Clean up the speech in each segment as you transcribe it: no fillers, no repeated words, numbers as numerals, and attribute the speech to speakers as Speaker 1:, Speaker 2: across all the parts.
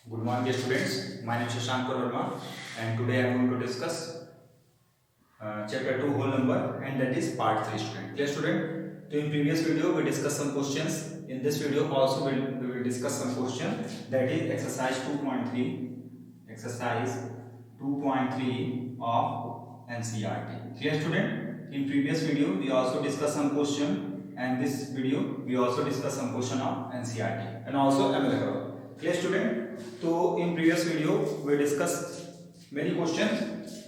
Speaker 1: Good morning, dear students. My name is Shashank Verma, and today I am going to discuss chapter 2 whole number, and that is part 3 student. Clear student? So in previous video we discussed some questions. In this video also we will discuss some question, that is exercise 2.3. Exercise 2.3 of NCERT. Clear student? In previous video we also discussed some question, and this video we also discussed some question of NCERT and also MLA. Clear student? So in previous video we discussed many questions.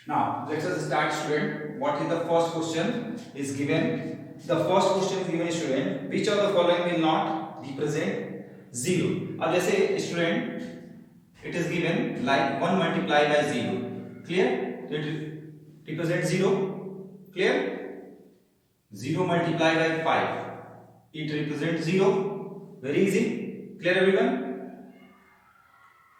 Speaker 1: Now let us start student. What is the first question is given? The first question is given student, which of the following will not represent 0? अब जैसे student it is given like 1 multiplied by 0. Clear? So it represents 0. Clear? 0 multiplied by 5. It represents 0. Very easy. Clear everyone?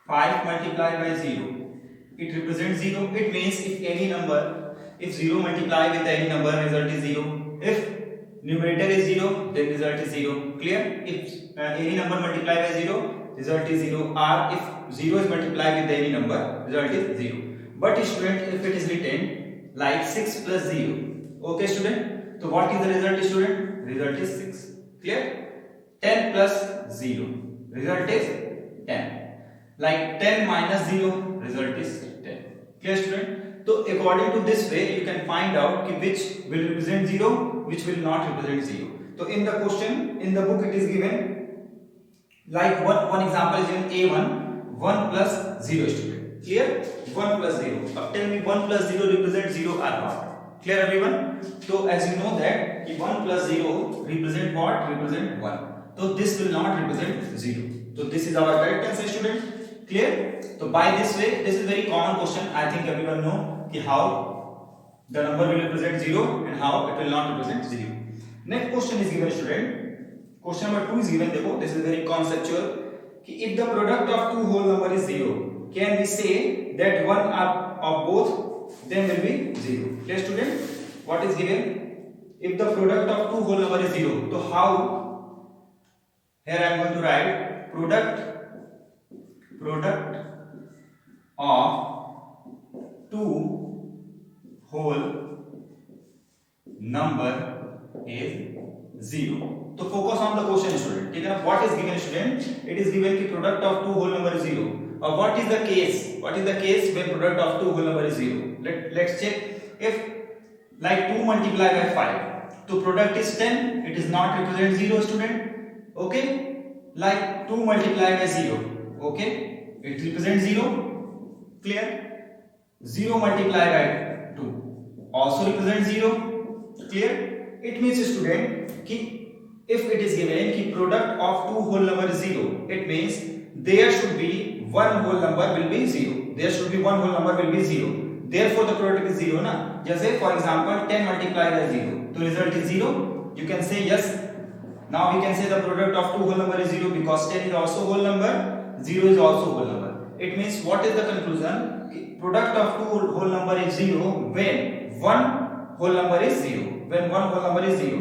Speaker 1: 5 multiplied by 0. It represents 0. It means if any number, if 0 multiplied with any number, result is 0. If numerator is 0, then result is 0. Clear? If any number multiplied by 0, result is 0. Or if 0 is multiplied with any number, result is 0. But student, if it is written like 6 plus 0. Okay student? So what is the result student? Result is 6. Clear? 10 plus 0. Result is 10. Like 10 minus 0, result is 10. Clear student? So according to this way you can find out which will represent 0, which will not represent 0. So in the question, in the book it is given like one example is given A1, 1 plus 0 student. Clear? 1 plus 0. Now tell me 1 plus 0 represents 0 or not? Clear everyone? So as you know that 1 plus 0 represent what? Represent 1. So this will not represent 0. So this is our correct answer student. Clear? So by this way, this is very common question. I think everyone know how the number will represent 0 and how it will not represent 0. Next question is given student. Question number 2 is given. देखो, this is very conceptual. If the product of two whole number is 0, can we say that one of both them will be 0? Clear student? What is given? If the product of two whole number is 0, so how? Here I am going to write product of two whole number is 0. So focus on the question student. ठीक है ना? What is given student? It is given कि product of two whole number is 0. What is the case? What is the case when product of two whole number is 0? Let's check. If like 2 multiplied by 5, so product is 10. It is not represent 0 student. Okay? Like 2 multiplied by 0. Okay? It represents 0. Clear? 0 multiplied by 2 also represents 0. Clear? It means student कि if it is given कि product of two whole number is 0, it means there should be one whole number will be 0. There should be one whole number will be 0. Therefore the product is 0 ना. जैसे for example 10 multiplied by 0, तो result is 0. You can say yes. Now we can say the product of two whole number is 0 because 10 is also whole number. 0 is also whole number. It means what is the conclusion? Product of two whole number is 0 when one whole number is 0. When one whole number is 0.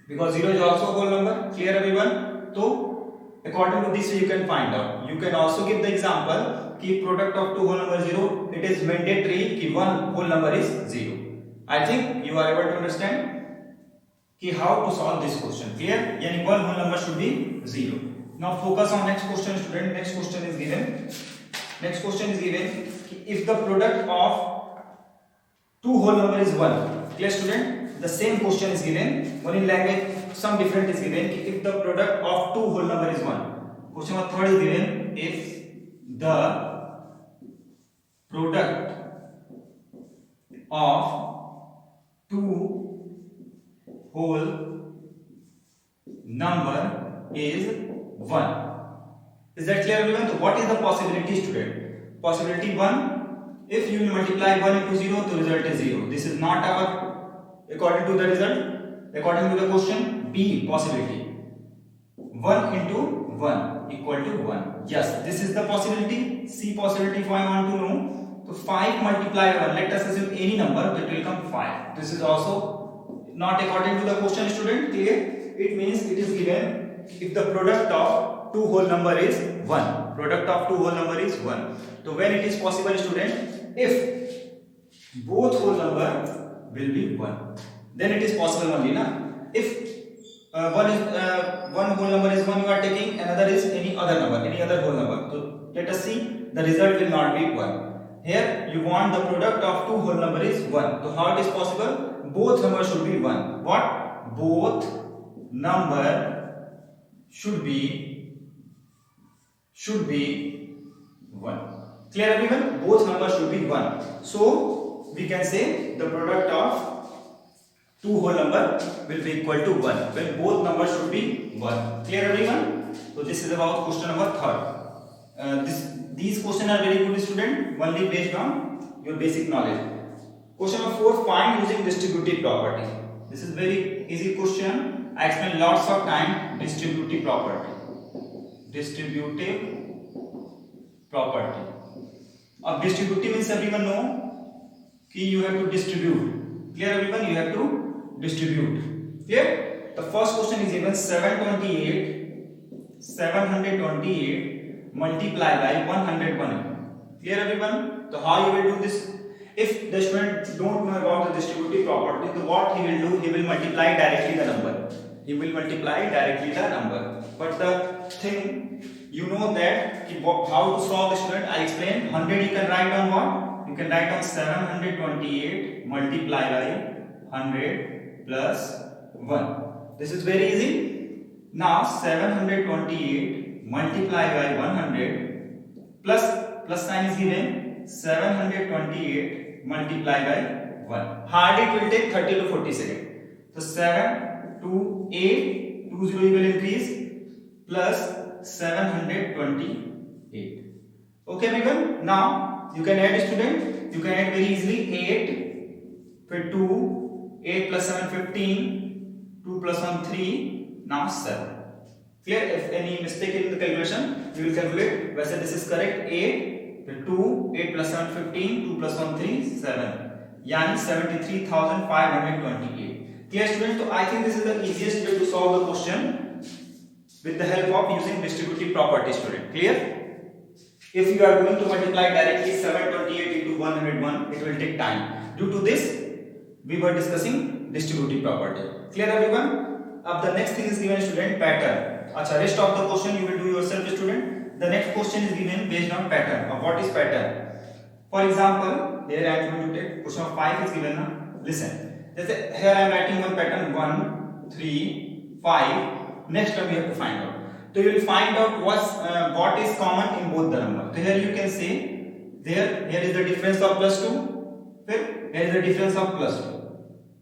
Speaker 1: Because 0 is also whole number. Clear everyone? So according to this you can find out. You can also give the example कि product of two whole number is 0. It is mandatory कि one whole number is 0. I think you are able to understand कि how to solve this question. Clear? यानी one whole number should be 0. Now focus on next question student. Next question is given. Next question is given if the product of two whole number is 1. Clear student? The same question is given. One in language, some different is given if the product of two whole number is 1. Question number 3 is given if the product of two whole number is 1. Is that clear everyone? So what is the possibility student? Possibility 1, if you will multiply 1 into 0, the result is 0. This is not our according to the result, according to the question. B possibility 1 into 1 equal to 1. Yes, this is the possibility. C possibility if I want to know. So 5 multiplied by 1, let us assume any number, that will come 5. This is also not according to the question student. Clear? It means it is given if the product of two whole number is 1. Product of two whole number is 1. So when it is possible, student, if both whole number will be 1, then it is possible only, na? If one whole number is 1 you are taking, another is any other number, any other whole number. So let us see, the result will not be 1. Here you want the product of two whole number is 1. So how it is possible? Both numbers should be 1. What? Both number should be 1. Clear everyone? Both numbers should be 1. So we can say the product of two whole number will be equal to 1 when both numbers should be 1. Clear everyone? So this is about question number 3. These questions are very good, student, only based on your basic knowledge. Question number 4, find using distributive property. This is very easy question. I explained lots of time distributive property. Distributive property. अब distributive means everyone know कि you have to distribute. Clear everyone? You have to distribute. Clear? The first question is given 728 multiply by 101. Clear everyone? So how you will do this? If the student don't know about the distributive property, so what he will do? He will multiply directly the number. He will multiply directly the number. But the thing, you know that how to solve the student. I explained 100 you can write down what? You can write down 728 multiply by 100 plus 1. This is very easy. Now 728 multiply by 100 plus sign is given 728 multiply by 1. Hardly it will take 30 to 40 seconds. So 7 to 8, 2 0 will increase plus 728. Okay everyone? Now you can add, student. You can add very easily 8 for 2, 8 plus 7 15, 2 plus 1 3, now 7. Clear? If any mistake in the calculation, you will calculate. वैसे this is correct. 8 फिर 2, 8 plus 7 15, 2 plus 1 3, 7. यानी 73,528. Clear students? So I think this is the easiest way to solve the question with the help of using distributive property, student. Clear? If you are going to multiply directly 728 into 101, it will take time. Due to this, we were discussing distributive property. Clear everyone? अब the next thing is given, student, pattern. अच्छा, rest of the question you will do yourself, student. The next question is given based on pattern. Now what is pattern? For example, here I am going to take question 5 is given. Listen. Here I am writing one pattern 1, 3, 5. Next term you have to find out. So you will find out what is common in both the number. So here you can say here is the difference of plus 2. Here is the difference of plus 2.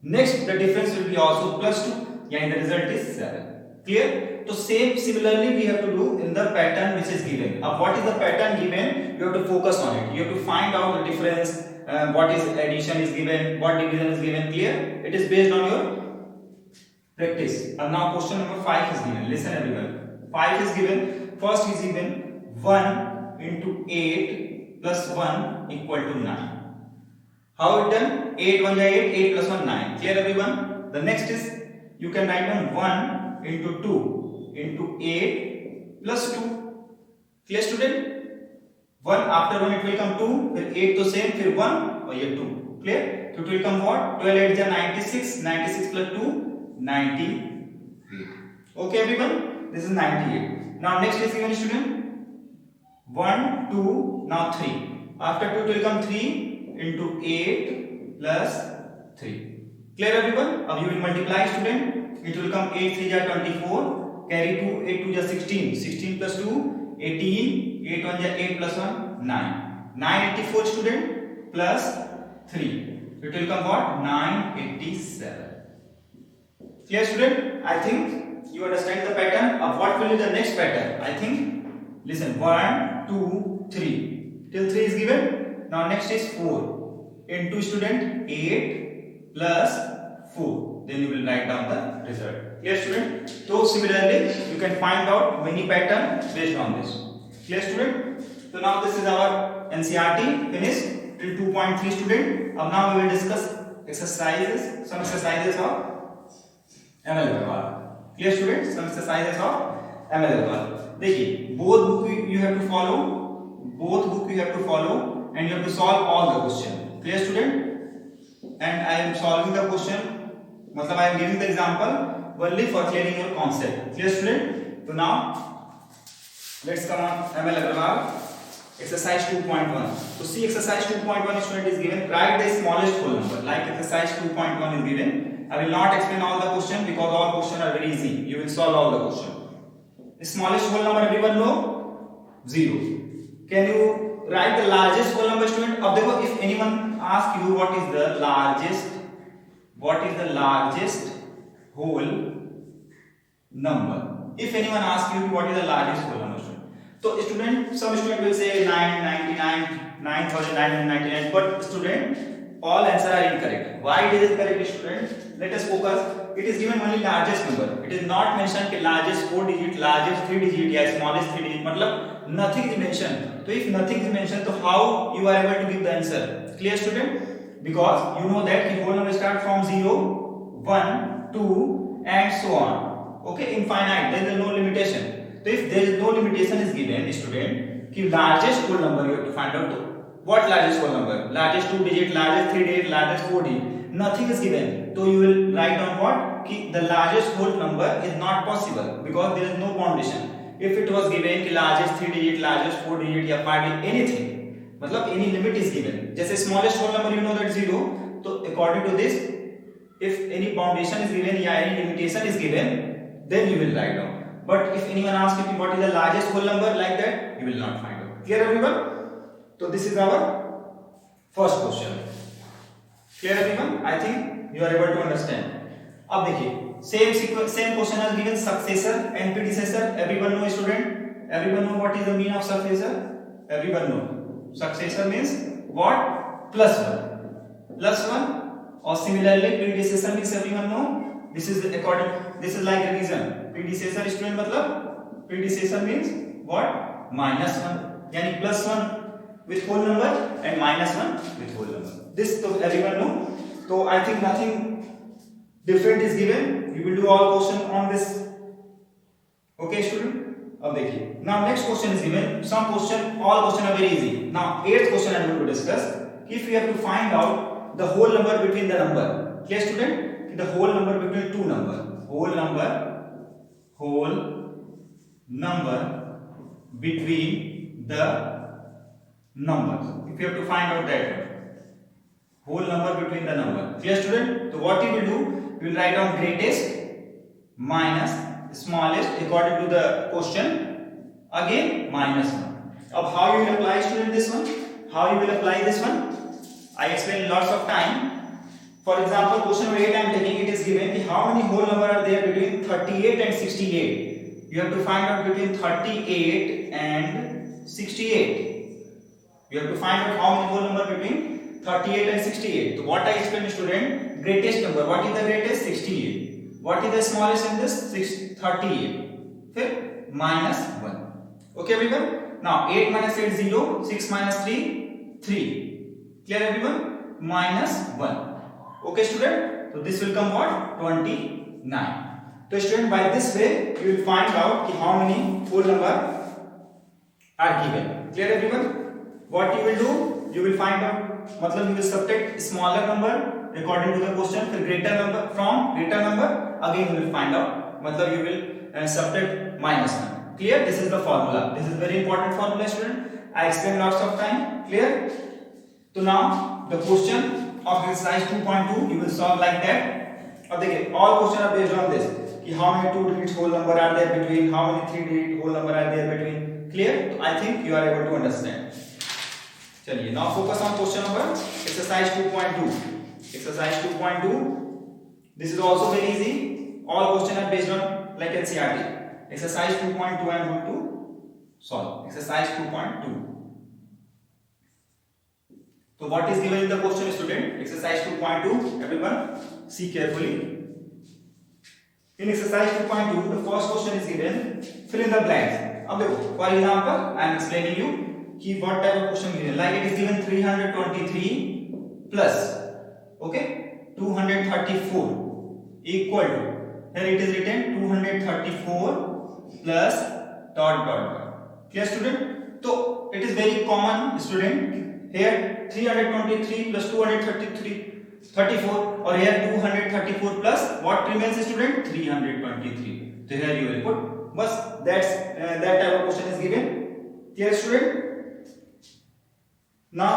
Speaker 1: Next the difference will be also plus 2. Yani the result is 7. Clear? So similarly we have to do in the pattern which is given. What is the pattern given? You have to focus on it. You have to find out the difference. What is addition is given, what division is given. Clear? It is based on your practice. Now question number 5 is given. Listen everyone. 5 is given. First is given 1 into 8 plus 1 equal to 9. How it done? 8 1 is 8, 8 plus 1 9. Clear everyone? The next is you can write down 1 into 2 into 8 plus 2. Clear student? 1 after 1 it will come 2, then 8 to same, फिर 1 और ये 2. Clear? So it will come what? 12 8 is 96, 96 plus 2, 98. Okay everyone? This is 98. Now next is given, student. 1, 2, now 3. After 2 it will come 3 into 8 plus 3. Clear everyone? Now you will multiply, student. It will come 8 3 is 24. Carry 2, 8 2 is 16. 16 plus 2, 18. 8 1 is 8 plus 1, 9. 984, student, plus 3. It will come what? 987. Clear, student? I think you understand the pattern. Of what will be the next pattern? I think, listen, 1, 2, 3. Till 3 is given. Now next is 4. Into, student, 8 plus 4. Then you will write down the result. Clear, student? So similarly, you can find out many patterns based on this. Clear, student? So now this is our NCERT finished till 2.3, student. Now we will discuss exercises, some exercises of ML. Clear students? Some exercises of ML Agarwal. देखिए both book you have to follow, both book you have to follow and you have to solve all the question. Clear student? And I am solving the question, मतलब I am giving the example only for clearing your concept. Clear student? So now let's come on ML Agarwal exercise 2.1. So see exercise 2.1 student is given, write the smallest whole number. Like exercise 2.1 is given. I will not explain all the question because all questions are very easy. You will solve all the question. The smallest whole number everyone know? 0. Can you write the largest whole number student? अब देखो if anyone ask you what is the largest whole number. If anyone asks you what is the largest whole number student, so some student will say 999, but student all answer are incorrect. Why it is incorrect student? Let us focus. It is given only largest number. It is not mentioned कि largest 4 digit, largest 3 digit या smallest 3 digit. मतलब nothing is mentioned. So if nothing is mentioned, so how you are able to give the answer? Clear student? Because you know that the whole number start from 0, 1, 2 and so on. Okay, infinite. There is no limitation. So if there is no limitation is given, student, कि largest whole number you have to find out. What largest whole number? Largest 2 digit, largest 3 digit, largest 4 digit. Nothing is given. So you will write down what? कि the largest whole number is not possible because there is no foundation. If it was given कि largest 3 digit, largest 4 digit या 5 digit, anything, मतलब any limit is given. जैसे smallest whole number you know that 0. So according to this, if any foundation is given या any limitation is given, then you will write down. But if anyone asks you what is the largest whole number like that, you will not find out. Clear everyone? So this is our first question. Clear everyone? I think you are able to understand. अब देखिए same question is given successor and predecessor. Everyone know student? Everyone know what is the meaning of successor? Everyone know. Successor means what? Plus one. Or similarly predecessor means everyone know. This is like revision. Predecessor student मतलब predecessor means what? -1 यानी +1 with whole number and -1 with whole number. This तो everyone know. So I think nothing different is given. You will do all question on this. Okay student? अब देखिए. Now next question is given. Some question, all question are very easy. Now 8th question I am going to discuss. If you have to find out the whole number between the number. Clear student? The whole number between two number. Whole number between the numbers. If you have to find out that whole number between the number. Clear student? So what you will do? You will write down greatest minus smallest according to the question. Again -1. Now how you will apply student this one? How you will apply this one? I explained lots of time. For example, question number 8 I am taking, it is given how many whole number are there between 38 and 68. You have to find out between 38 and 68. You have to find out how many whole number between 38 and 68. So what I explained student, greatest number. What is the greatest? 68. What is the smallest in this? 38. Then -1. Okay everyone? Now 8 minus 8 0, 6 minus 3 3. Clear everyone? -1. Okay student, so this will come what? 29. So student, by this way you will find out how many whole number are given. Clear everyone? What you will do, you will find out, मतलब you will subtract smaller number according to the question, फिर greater number from greater number, again you will find out, मतलब you will subtract -1. Clear? This is the formula. This is very important formula student. I explained lots of time. Clear? So now the question of exercise 2.2 you will solve like that. अब देखिए all question are based on this कि how many 2 digit whole number are there between, how many 3 digit whole number are there between. Clear? So I think you are able to understand. चलिए now focus on question number exercise 2.2. Exercise 2.2, this is also very easy. All question are based on like NCERT. Exercise 2.2 I am going to solve. Exercise 2.2. So what is given in the question student? Exercise 2.2. Everyone see carefully. In exercise 2.2 the first question is given, fill in the blanks. अब देखो for example I am explaining you कि what type of question given. Like it is given 323 plus okay 234 equal to Here it is written 234 plus dot dot dot. Clear student? So it is very common student. Here 323 plus 234 or here 234 plus what remains student? 323. So here you will put. But that type of question is given. Clear student? Now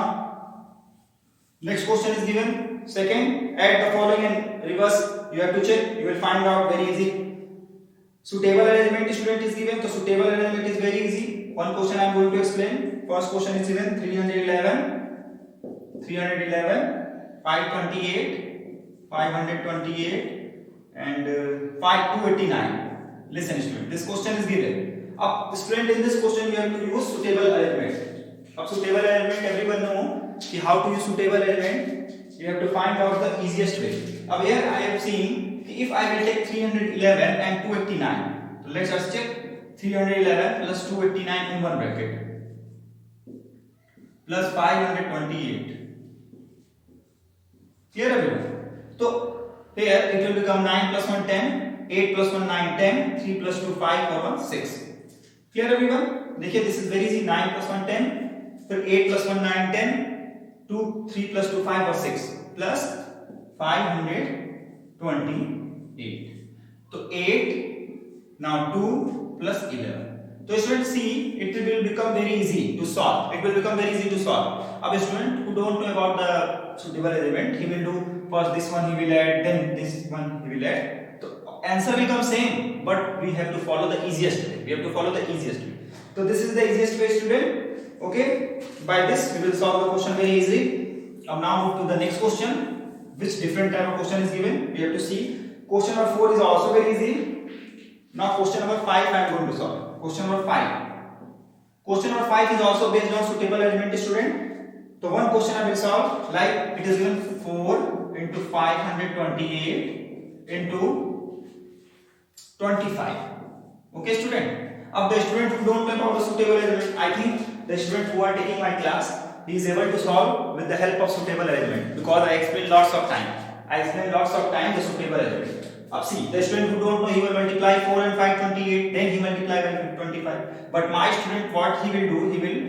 Speaker 1: next question is given. Second, add the following in reverse. You have to check. You will find out very easy. Suitable arrangement student is given. So suitable arrangement is very easy. One question I am going to explain. First question is given 311, 528, 528 and 289. Listen student, this question is given. Up student, in this question you have to use suitable arrangement. Up suitable arrangement everyone know कि how to use suitable arrangement. You have to find out the easiest way. अब here I am seeing if I will take 311 and 289. So let's just check 311 plus 289 in one bracket plus 528. Clear everyone? So here it will become 9 plus 1 10, 8 plus 1 9 10, 3 plus 2 5 or 1 6. Clear everyone? देखिए this is very easy. 9 plus 1 10, फिर 8 plus 1 9 10, 2 3 plus 2 5 or 6 plus 528. So 8 now 2 plus 11. So student see it will become very easy to solve. It will become very easy to solve. अब student who don't know about the suitable arrangement, he will do first this one he will add, then this one he will add. So answer becomes same, but we have to follow the easiest way. We have to follow the easiest way. So this is the easiest way student. Okay, by this we will solve the question very easily. Now move to the next question. Which different type of question is given? We have to see. Question number 4 is also very easy. Now question number 5 I am going to solve. Question number 5. Question number 5 is also based on suitable arrangement student. So one question I will solve like it is given 4 into 528 into 25. Okay student. Of the student who don't know about the suitable arrangement, I think the student who are taking my class, he is able to solve with the help of suitable arrangement because I explained lots of time. I explained lots of time the suitable arrangement. अब see, the student who don't know, he will multiply 4 and 5 28, then he multiply by 25. But my student, what he will do, he will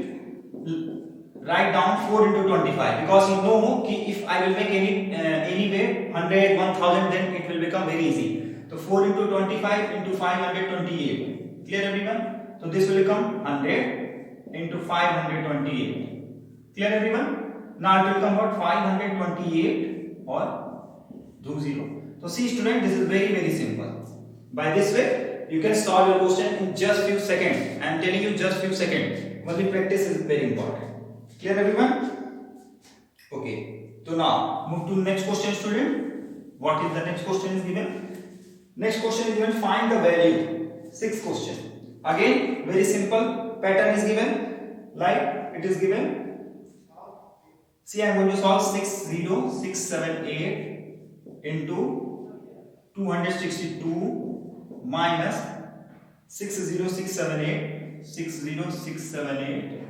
Speaker 1: write down 4 into 25 because he know कि if I will make any way 100, 1000, then it will become very easy. So 4 into 25 into 528. Clear everyone? So this will become 100 into 528. Clear everyone? Now it will become what? 528 or do 0. So see student, this is very simple. By this way, you can solve your question in just few seconds. I am telling you just few seconds. Only practice is very important. Clear everyone? Okay. So now move to next question student. What is the next question is given? Next question is given, find the value. Sixth question. Again very simple pattern is given. Like it is given. See I am going to solve 60678 into 262 minus 60678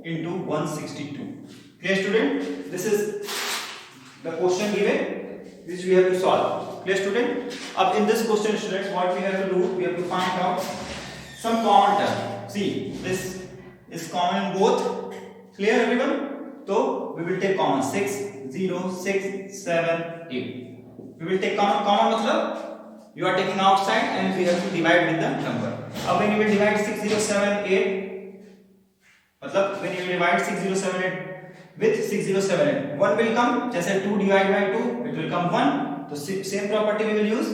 Speaker 1: into 162. Clear student? This is the question given which we have to solve. Clear student? Up in this question students, what we have to do, we have to find out some common term. See, this is common in both. Clear everyone? So we will take common 6 0 6 7 8. We will take common matlab you are taking outside and we have to divide with the number. Now when you will divide 6078 matlab when you will divide 6078 with 6078, 1 will come. जैसे 2 divided by 2, it will come 1. So same property we will use.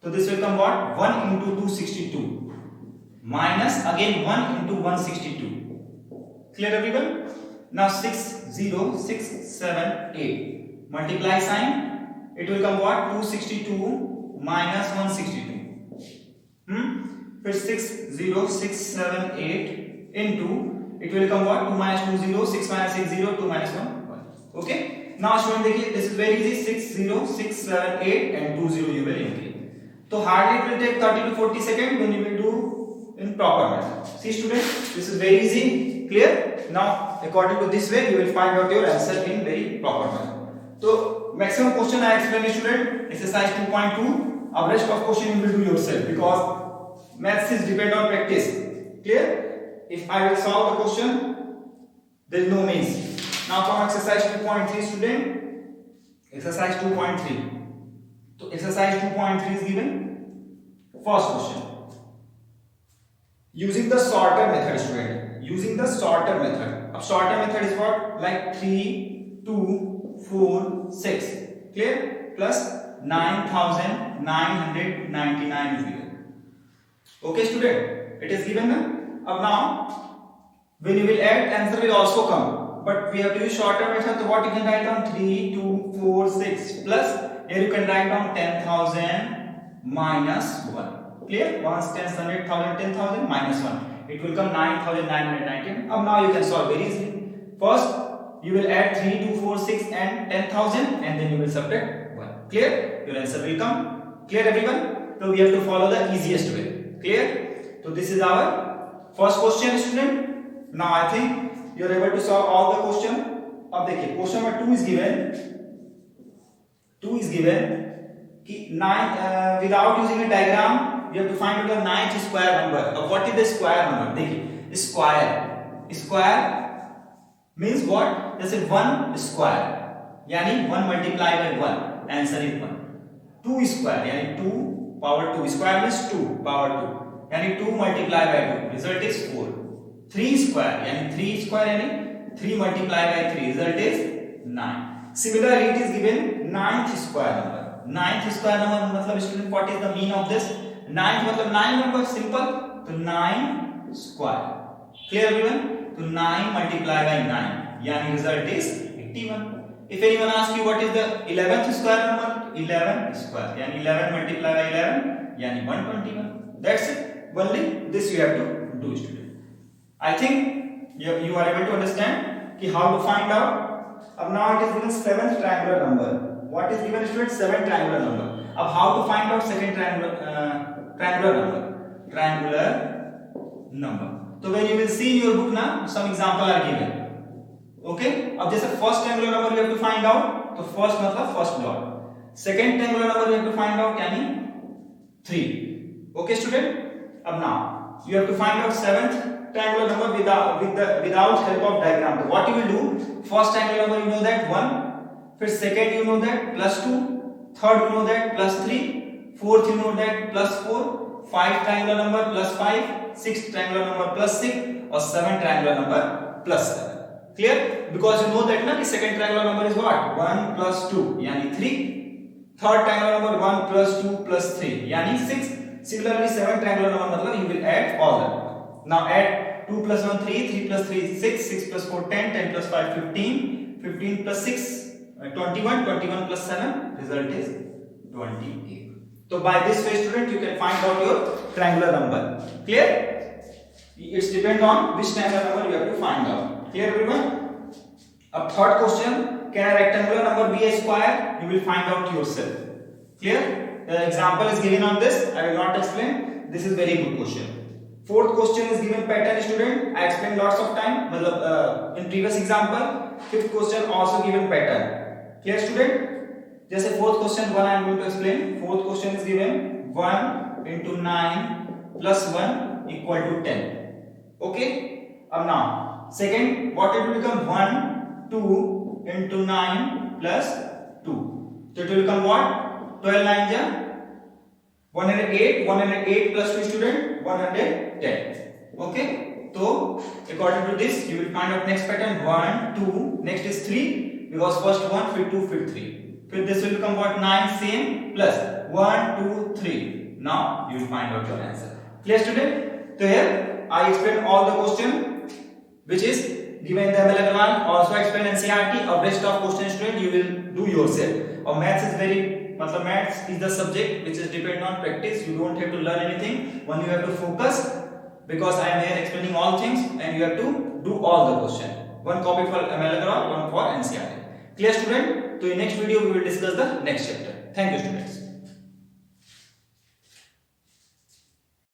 Speaker 1: So this will come what? 1 into 262 minus again 1 into 162. Clear everyone? Now 60678 multiply sign. It will come what? 262 minus 162. फिर 60678 into it will come what? 2 minus 2 0, 6 minus 6 0, 2 minus 1 1. Okay. Now student देखिए this is very easy. 60678 and 20 you will increase. So hardly it will take 30 to 40 seconds when you will do in proper manner. See student, this is very easy. Clear? Now according to this way you will find out your answer in very proper manner. So maximum question I explained student exercise 2.2. अब rest of question you will do yourself because maths is depend on practice. Clear? If I will solve the question, there is no means. Now from exercise 2.3 student, exercise 2.3. So exercise 2.3 is given. First question. Using the sorter method, student. Using the sorter method. अब sorter method is what? Like 3, 2, 4, 6. Clear? Plus 9,999 is given. Okay, student. It is given now. अब now, when you will add, answer will also come. But we have to use shorter method. So what you can write down? 3, 2, 4, 6 plus. Here you can write down 10,000 minus 1. Clear? Once 10,000, 10,000 minus 1. It will come 9,919. Now you can solve very easily. First, you will add 3, 2, 4, 6 and 10,000 and then you will subtract 1. Clear? Your answer will come. Clear everyone? So we have to follow the easiest way. Clear? So this is our first question, student. Now I think you are able to solve all the question. अब देखिए question number 2 is given. 2 is given कि 9 without using a diagram you have to find out the 9th square number. What is the square number? देखिए square means what? जैसे 1 square यानी 1 multiply by 1 answer is 1. 2 square यानी 2 power 2 square means 2 power 2 यानी 2 multiply by 2 result is 4. 3 square यानी 3 square यानी 3 multiply by 3 result is 9. Similarly it is given 9th square number. 9th square number मतलब student what is the mean of this? 9th मतलब 9 number simple तो 9 square. Clear everyone? तो 9 multiply by 9 यानी result is 81. If anyone asks you what is the 11th square number? 11 square यानी 11 multiply by 11 यानी 121. That's it. Only this you have to do, student. I think you are able to understand कि how to find out. अब now it is given 7th triangular number. What is given, student? 7th triangular number. अब how to find out second triangular number. So when you will see in your book now some example are given. Okay? अब जैसे first triangular number you have to find out. तो first मतलब first dot. Second triangular number you have to find out यानी 3. Okay, student? अब now you have to find out 7th triangular number without help of diagram. So what you will do? First triangular number you know that 1, फिर second you know that plus 2, third you know that plus 3, fourth you know that plus 4, 5 triangular number plus 5, 6 triangular number plus 6 और 7 triangular number plus 7. Clear? Because you know that ना कि second triangular number is what? 1 plus 2 यानी 3. Third triangular number 1 plus 2 plus 3 यानी 6. Similarly 7 triangular number मतलब you will add all that. Now add 2 plus 1 3, 3 plus 3 6, 6 plus 4 10, 10 plus 5 15, 15 plus 6 21, 21 plus 7 result is 28. So by this way student you can find out your triangular number. Clear? It's depend on which triangular number you have to find out. Clear everyone? अब third question, can a rectangular number be a square? You will find out yourself. Clear? The example is given on this. I will not explain. This is very good question. Fourth question is given pattern, student. I explained lots of time. मतलब in previous example. Fifth question also given pattern. Clear, student? जैसे fourth question 1 I am going to explain. Fourth question is given 1 into 9 plus 1 equal to 10. Okay? अब now second what it will become 1 2 into 9 plus 2. So it will become what? 12 9 ja 108 plus 2 student 110. Okay? So according to this you will find out next pattern 1 2 next is 3 because first 1 फिर 2 फिर 3. फिर this will become what? 9 same plus 1 2 3. Now you will find out your answer. Clear, student? So here I explained all the question which is given in the ML Agrawal. Also explain NCERT. Of rest of question, student, you will do yourself. Or maths is very मतलब maths is the subject which is depend on practice. You don't have to learn anything. One you have to focus because I am here explaining all things and you have to do all the question. One copy for ML Agrawal, one for NCERT. Clear, student? So in next video we will discuss the next chapter. Thank you, students.